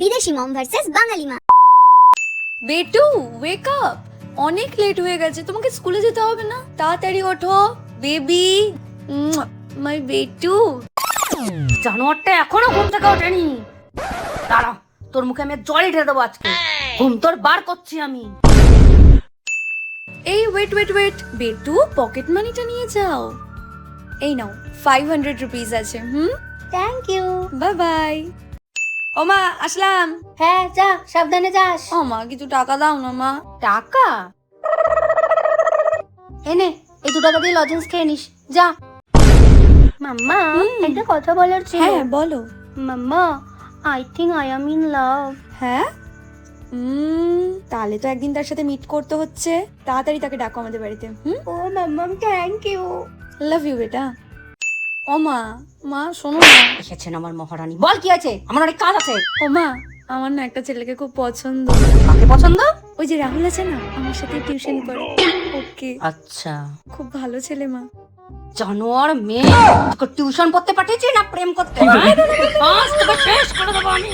বিদেশি মম ভার্সেস বাঙালি মা। বেটু ওয়েক আপ, অনেক লেট হয়ে গেছে, তোমাকে স্কুলে যেতে হবে না? তাড়াতাড়ি ওঠো বেবি, মাই বেটু। জানোয়ারটা এখনো ঘুম থেকে ওঠেনি। দাঁড়া, তোর মুখে আমি জল ঢেলে দেবো আজকে। ঘুম তোর বার করছি আমি। এই ওয়েট ওয়েট ওয়েট, বেটু পকেট মানিটা নিয়ে যাও। এই নাও 500 রুপিস আছে। Thank you. Bye bye. ও মা, আসলাম। হ্যাঁ যা, সাবধানে যাস। ও মা, কিছু টাকা দাও না মা। টাকা এনে এই 2 টাকা দিয়ে লজেন্স খেয়ে নিস, যা। মাম্মা, একটা কথা বলার ছিল। হ্যাঁ বলো। Mamma, I think I am in love. হ্যাঁ, তাহলে তো একদিন তার সাথে মিট করতে হচ্ছে। তাড়াতাড়ি তাকে ডাকো আমাদের বাড়িতে। ও মাম্মাম, থ্যাংক ইউ। লাভ ইউ বেটা। ও মা, মা শোনো না। এসেছেন আমার মহারানী, বল কি আছে? আমার অনেক কাজ আছে। ও মা, আমার না একটা ছেলেকে খুব পছন্দ। কাকে পছন্দ? ওই যে রাহুল আছে না, আমার সাথে টিউশন করে। ওকে, আচ্ছা, খুব ভালো ছেলে মা। জানোয়ার মেয়ে, তোকে টিউশন পড়তে পাঠিয়েছি না প্রেম করতে? আজ তোকে শেষ করে দেবো আমি।